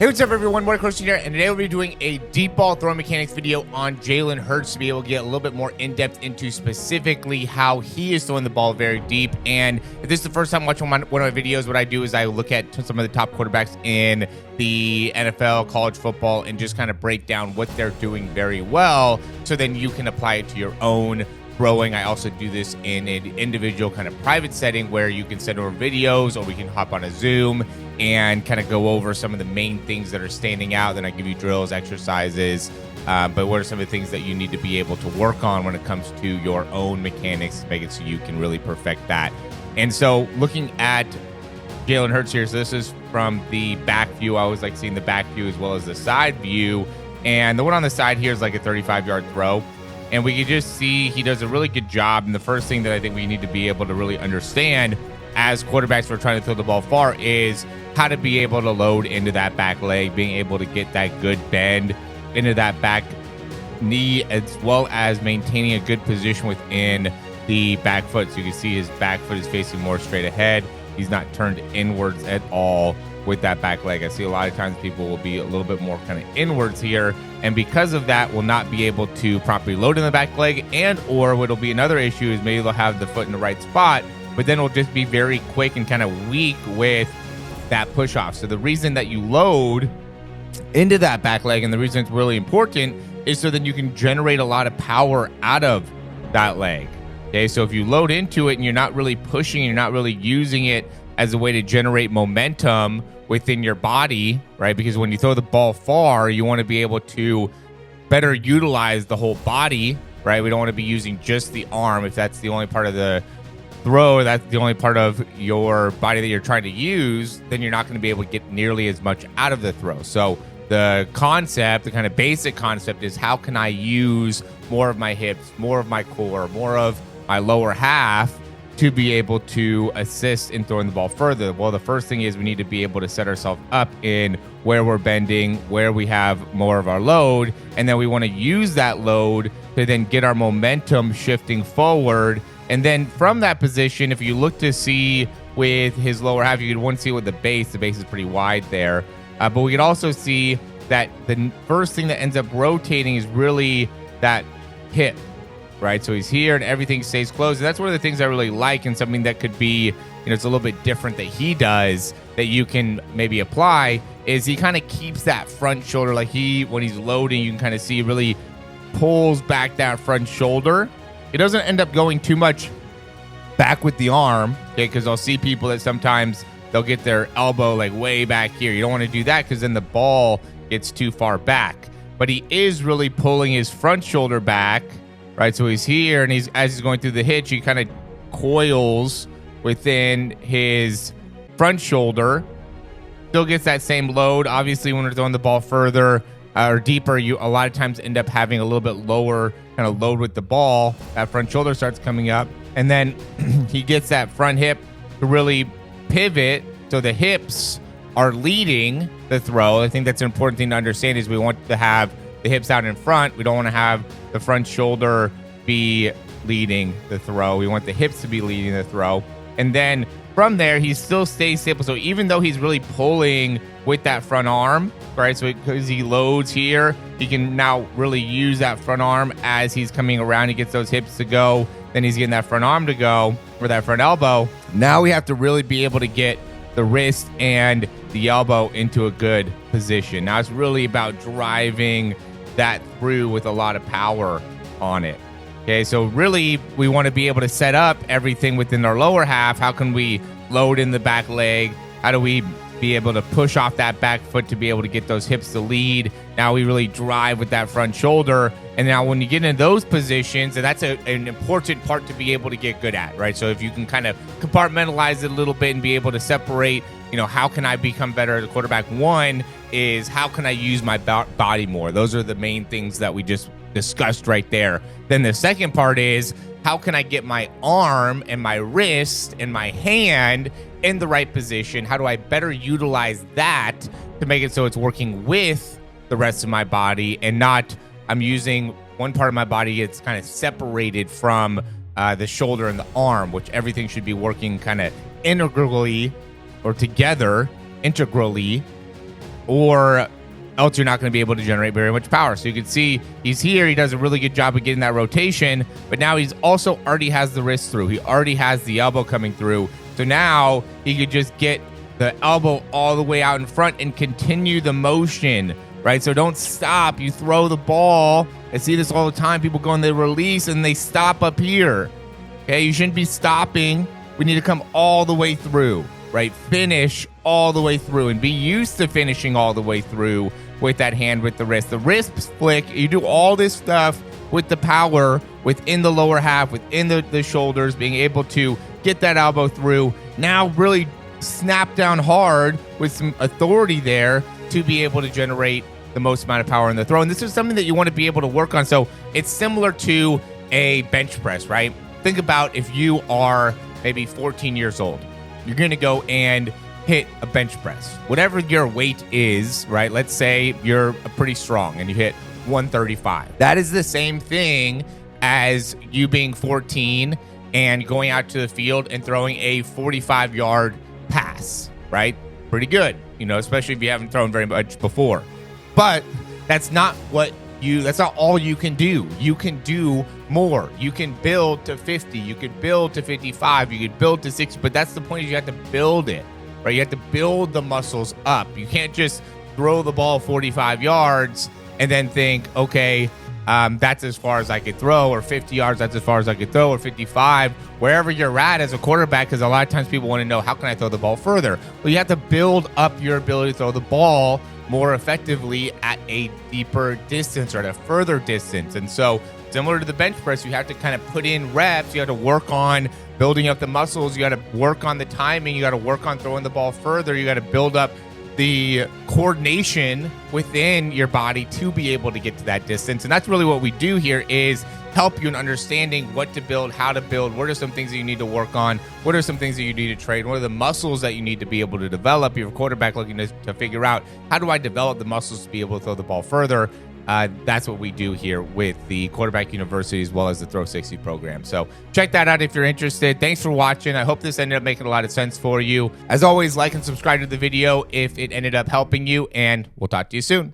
Hey, what's up, everyone? Mark Hurts here, and today we'll be doing a deep ball throw mechanics video on Jalen Hurts to be able to get a little bit more in-depth into specifically how he is throwing the ball very deep. And if this is the first time watching one of my videos, what I do is I look at some of the top quarterbacks in the NFL, college football, and just kind of break down what they're doing very well, so then you can apply it to your own throwing. I also do this in an individual kind of private setting where you can send over videos, or we can hop on a Zoom and kind of go over some of the main things that are standing out. Then I give you drills, exercises, but what are some of the things that you need to be able to work on when it comes to your own mechanics to make it so you can really perfect that. And so looking at Jalen Hurts here, so this is from the back view. I always like seeing the back view as well as the side view. And the one on the side here is like a 35-yard throw. And we can just see he does a really good job. And the first thing that I think we need to be able to really understand as quarterbacks who are trying to throw the ball far is how to be able to load into that back leg, being able to get that good bend into that back knee, as well as maintaining a good position within the back foot. So you can see his back foot is facing more straight ahead. He's not turned inwards at all with that back leg. I see a lot of times people will be a little bit more kind of inwards here, and because of that will not be able to properly load in the back leg, and or what'll be another issue is maybe they'll have the foot in the right spot, but then it'll just be very quick and kind of weak with that push off. So the reason that you load into that back leg, and the reason it's really important, is so then you can generate a lot of power out of that leg. Okay, so if you load into it and you're not really pushing, you're not really using it as a way to generate momentum within your body, right? Because when you throw the ball far, you want to be able to better utilize the whole body, right? We don't want to be using just the arm. If that's the only part of the throw, that's the only part of your body that you're trying to use, then you're not going to be able to get nearly as much out of the throw. So the concept, the kind of basic concept, is how can I use more of my hips, more of my core, more of my lower half to be able to assist in throwing the ball further. Well, the first thing is we need to be able to set ourselves up in where we're bending, where we have more of our load, and then we want to use that load to then get our momentum shifting forward. And then from that position, if you look to see with his lower half, you could one see with the base is pretty wide there. But we could also see that the first thing that ends up rotating is really that hip, right? So he's here and everything stays closed. And that's one of the things I really like, and something that could be, it's a little bit different that he does that you can maybe apply, is he kind of keeps that front shoulder, like when he's loading, you can kind of see really pulls back that front shoulder. It doesn't end up going too much back with the arm, okay? Because I'll see people that sometimes they'll get their elbow like way back here. You don't want to do that because then the ball gets too far back. But he is really pulling his front shoulder back, right? So he's here, and as he's going through the hitch, he kind of coils within his front shoulder. Still gets that same load. Obviously, when we're throwing the ball further or deeper, you a lot of times end up having a little bit lower kind of load with the ball. That front shoulder starts coming up, and then he gets that front hip to really pivot, so the hips are leading the throw. I think that's an important thing to understand, is we want to have the hips out in front. We don't want to have the front shoulder be leading the throw. We want the hips to be leading the throw. And then from there, he still stays stable. So even though he's really pulling with that front arm, right? So because he loads here, he can now really use that front arm as he's coming around. He gets those hips to go. Then he's getting that front arm to go, or that front elbow. Now we have to really be able to get the wrist and the elbow into a good position. Now it's really about driving that through with a lot of power on it. Okay, so really we want to be able to set up everything within our lower half. How can we load in the back leg? How do we be able to push off that back foot to be able to get those hips to lead? Now we really drive with that front shoulder. And now when you get in those positions, and that's an important part to be able to get good at, right? So if you can kind of compartmentalize it a little bit and be able to separate, how can I become better as a quarterback? One is, how can I use my body more? Those are the main things that we just discussed right there. Then the second part is, how can I get my arm and my wrist and my hand in the right position? How do I better utilize that to make it so it's working with the rest of my body, and not I'm using one part of my body, it's kind of separated from the shoulder and the arm, which everything should be working kind of integrally or together integrally or else you're not going to be able to generate very much power. So you can see he's here. He does a really good job of getting that rotation, but now he's also already has the wrist through. He already has the elbow coming through. So now he could just get the elbow all the way out in front and continue the motion, right? So don't stop. You throw the ball. I see this all the time. People go and they release and they stop up here. Okay, you shouldn't be stopping. We need to come all the way through, right? Finish all the way through and be used to finishing all the way through with that hand, with the wrist. The wrist flick, you do all this stuff with the power within the lower half, within the shoulders, being able to get that elbow through. Now really snap down hard with some authority there to be able to generate the most amount of power in the throw. And this is something that you want to be able to work on. So it's similar to a bench press, right? Think about if you are maybe 14 years old. You're going to go and hit a bench press. Whatever your weight is, right? Let's say you're pretty strong and you hit 135. That is the same thing as you being 14 and going out to the field and throwing a 45-yard pass, right? Pretty good, especially if you haven't thrown very much before. But that's not all you can do. You can do more. You can build to 50. You can build to 55. You can build to 60. But that's the point, is you have to build it, right? You have to build the muscles up. You can't just throw the ball 45 yards and then think, okay, that's as far as I could throw, or 50 yards, that's as far as I could throw, or 55, wherever you're at as a quarterback, because a lot of times people want to know, how can I throw the ball further? Well, you have to build up your ability to throw the ball more effectively at a deeper distance or at a further distance. And so similar to the bench press, you have to kind of put in reps. You have to work on building up the muscles. You got to work on the timing. You got to work on throwing the ball further. You got to build up the coordination within your body to be able to get to that distance. And that's really what we do here, is help you in understanding what to build, how to build, what are some things that you need to work on, what are some things that you need to train, what are the muscles that you need to be able to develop. You're a quarterback looking to figure out, how do I develop the muscles to be able to throw the ball further? That's what we do here with the Quarterback University, as well as the Throw 60 program. So check that out if you're interested. Thanks for watching. I hope this ended up making a lot of sense for you. As always, like and subscribe to the video if it ended up helping you, and we'll talk to you soon.